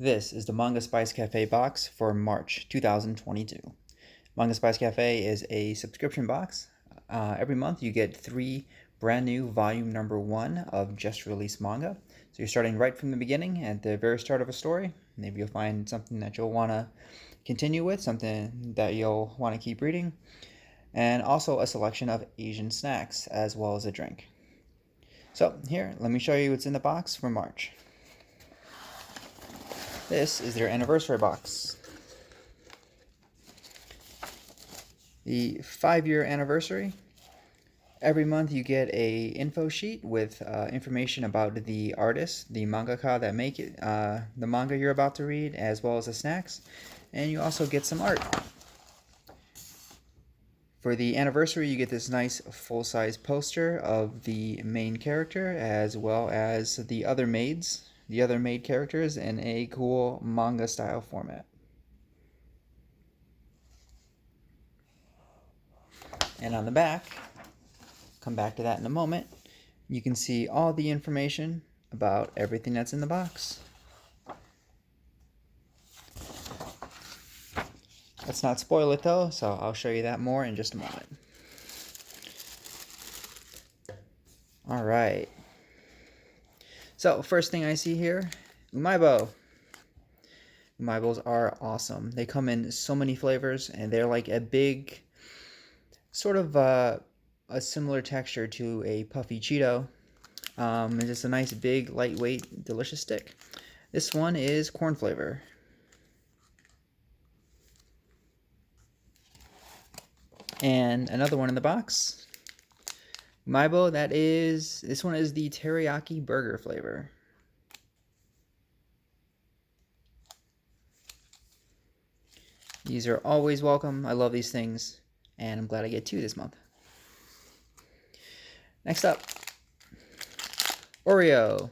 This is the Manga Spice Cafe box for March 2022. Manga Spice Cafe is a subscription box. Every month you get 3 brand new volume number 1 of just released manga. So you're starting right from the beginning at the very start of a story. Maybe you'll find something that you'll want to continue with, something that you'll want to keep reading, and also a selection of Asian snacks as well as a drink. So here, let me show you what's in the box for March. This is their anniversary box. The 5-year anniversary. Every month you get a info sheet with information about the artist, the mangaka that make it, the manga you're about to read, as well as the snacks. And you also get some art. For the anniversary, you get this nice full-size poster of the main character, as well as the other maid characters in a cool manga-style format. And on the back, come back to that in a moment, you can see all the information about everything that's in the box. Let's not spoil it though, so I'll show you that more in just a moment. Alright. So, first thing I see here, Umaibo. Umaibos are awesome. They come in so many flavors, and they're like a big, sort of a similar texture to a puffy Cheeto. It's just a nice, big, lightweight, delicious stick. This one is corn flavor. And another one in the box. Umaibo, this one is the teriyaki burger flavor. These are always welcome. I love these things, and I'm glad I get 2 this month. Next up, Oreo.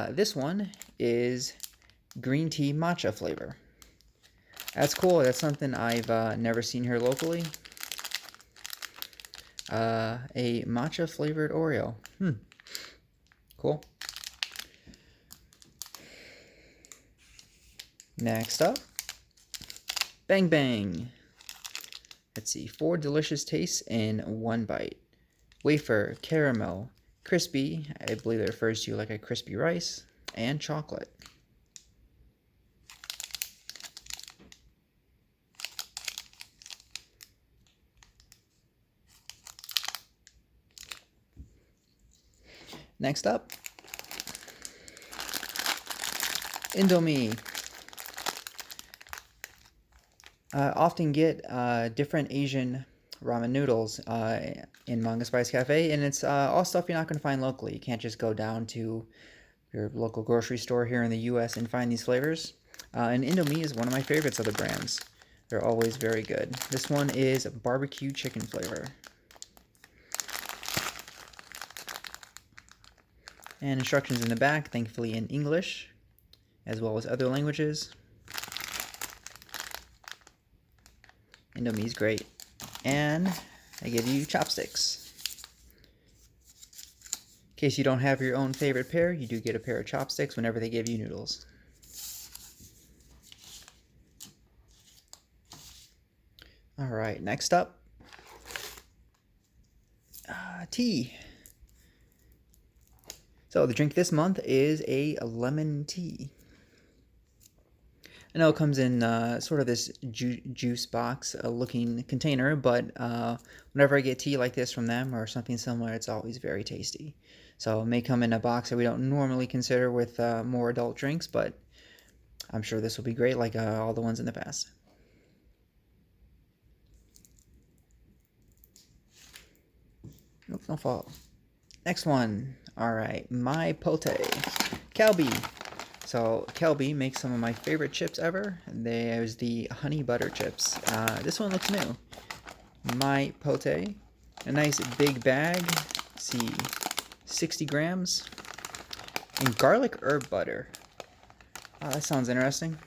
This one is green tea matcha flavor. That's cool. That's something I've never seen here locally. A matcha flavored Oreo. Cool. Next up, Bang Bang. Let's see, 4 delicious tastes in 1 bite. Wafer, caramel, crispy, I believe it refers to like a crispy rice, and chocolate. Next up, Indomie. Often get different Asian ramen noodles in Manga Spice Cafe, and it's all stuff you're not going to find locally. You can't just go down to your local grocery store here in the US and find these flavors. And Indomie is one of my favorites of the brands. They're always very good. This one is barbecue chicken flavor. And instructions in the back, thankfully in English, as well as other languages. Indomie's great. And I give you chopsticks. In case you don't have your own favorite pair, you do get a pair of chopsticks whenever they give you noodles. Alright, next up, tea. So the drink this month is a lemon tea. I know it comes in sort of this juice box looking container, but whenever I get tea like this from them or something similar, it's always very tasty. So it may come in a box that we don't normally consider with more adult drinks, but I'm sure this will be great like all the ones in the past. Nope, don't fall. Next one. Alright, My Pote. Calbee. So, Calbee makes some of my favorite chips ever. There's the honey butter chips. This one looks new. My Pote. A nice big bag. Let's see, 60 grams. And garlic herb butter. Oh, that sounds interesting.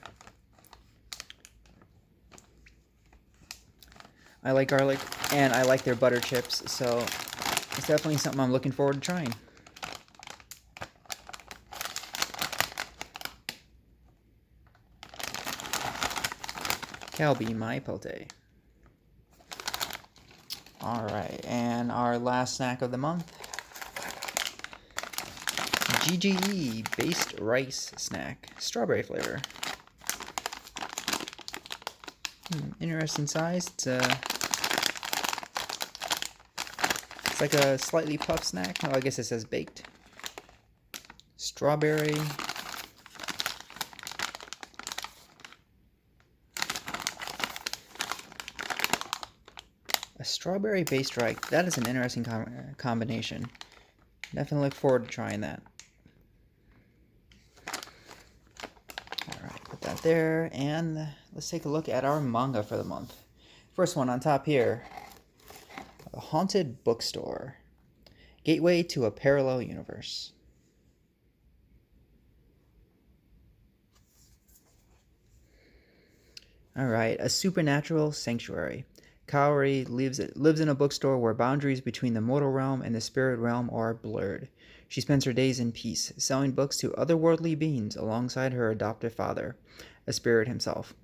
I like garlic, and I like their butter chips, so it's definitely something I'm looking forward to trying. Calbee My Pote. Alright, and our last snack of the month, GGE Based Rice Snack, strawberry flavor. Interesting size. It's like a slightly puffed snack. Oh, I guess it says baked. Strawberry. A strawberry based rice. That is an interesting combination. Definitely look forward to trying that. Alright, put that there. And let's take a look at our manga for the month. First one on top here. A Haunted Bookstore. Gateway to a Parallel Universe. Alright, A Supernatural Sanctuary. Kaori lives in a bookstore where boundaries between the mortal realm and the spirit realm are blurred. She spends her days in peace, selling books to otherworldly beings alongside her adoptive father, a spirit himself.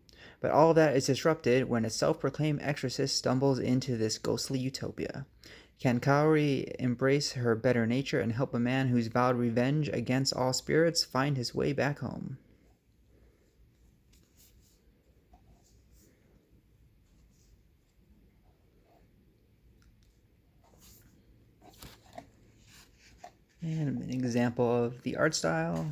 But all of that is disrupted when a self-proclaimed exorcist stumbles into this ghostly utopia. Can Kaori embrace her better nature and help a man who's vowed revenge against all spirits find his way back home? And an example of the art style.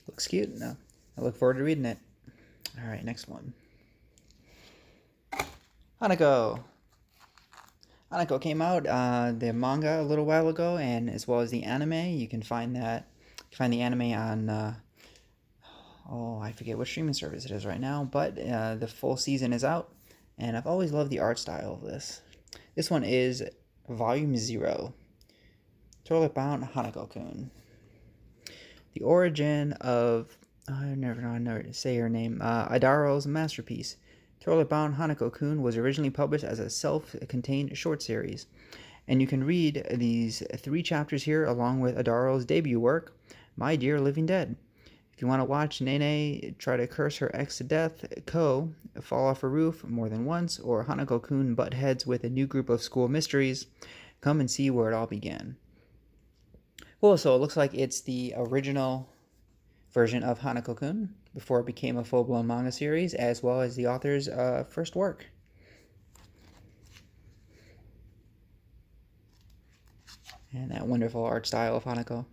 Looks cute. No, I look forward to reading it. All right, next one. Hanako. Hanako came out the manga a little while ago, and as well as the anime. You can find that. You can find the anime on I forget what streaming service it is right now, but the full season is out, and I've always loved the art style of this. This one is Volume 0. Toilet Bound Hanako-kun. The origin of I never say her name. Idaro's masterpiece. Toilet Bound Hanako-kun was originally published as a self-contained short series, and you can read these 3 chapters here along with Idaro's debut work, My Dear Living Dead. If you want to watch Nene try to curse her ex to death, Ko fall off a roof more than once, or Hanako-kun butt heads with a new group of school mysteries, come and see where it all began. Well, so it looks like it's the original version of Hanako-kun before it became a full-blown manga series, as well as the author's first work. And that wonderful art style of Hanako.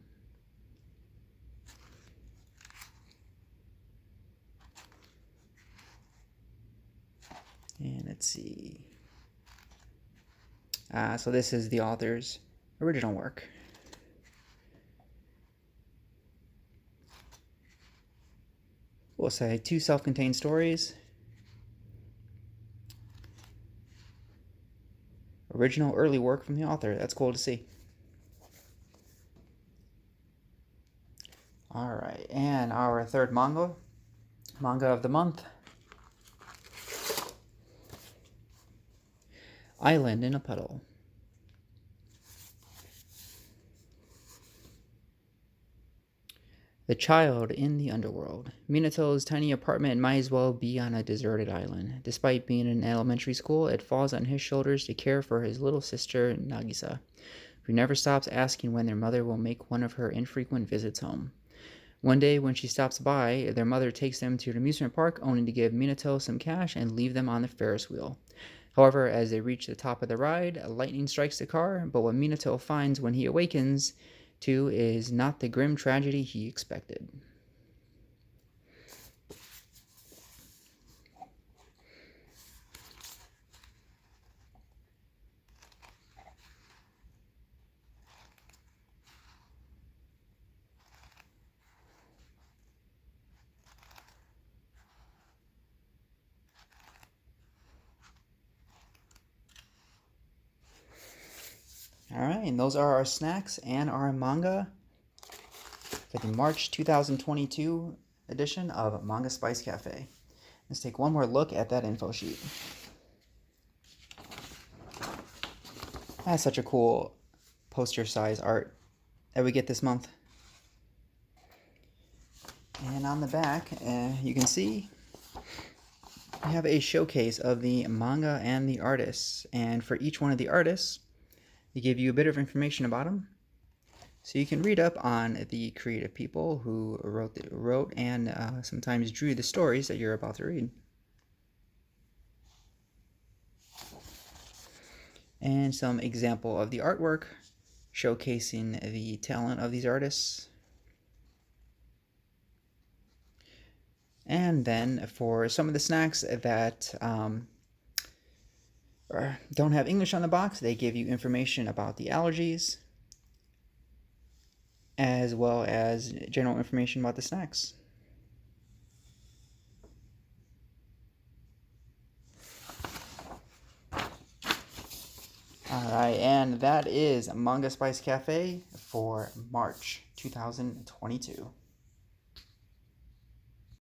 And let's see. So this is the author's original work. We'll say 2 self-contained stories. Original early work from the author. That's cool to see. Alright, and our third manga of the month. Island in a Puddle. The child in the underworld. Minato's tiny apartment might as well be on a deserted island. Despite being in elementary school, it falls on his shoulders to care for his little sister, Nagisa, who never stops asking when their mother will make one of her infrequent visits home. One day, when she stops by, their mother takes them to an amusement park, only to give Minato some cash and leave them on the Ferris wheel. However, as they reach the top of the ride, lightning strikes the car, but what Minato finds when he awakens to is not the grim tragedy he expected. Alright, and those are our snacks and our manga for the March 2022 edition of Manga Spice Cafe. Let's take one more look at that info sheet. That's such a cool poster size art that we get this month. And on the back, you can see we have a showcase of the manga and the artists. And for each one of the artists, they give you a bit of information about them. So you can read up on the creative people who wrote and sometimes drew the stories that you're about to read. And some example of the artwork showcasing the talent of these artists. And then for some of the snacks that don't have English on the box, they give you information about the allergies, as well as general information about the snacks. Alright, and that is Manga Spice Cafe for March 2022.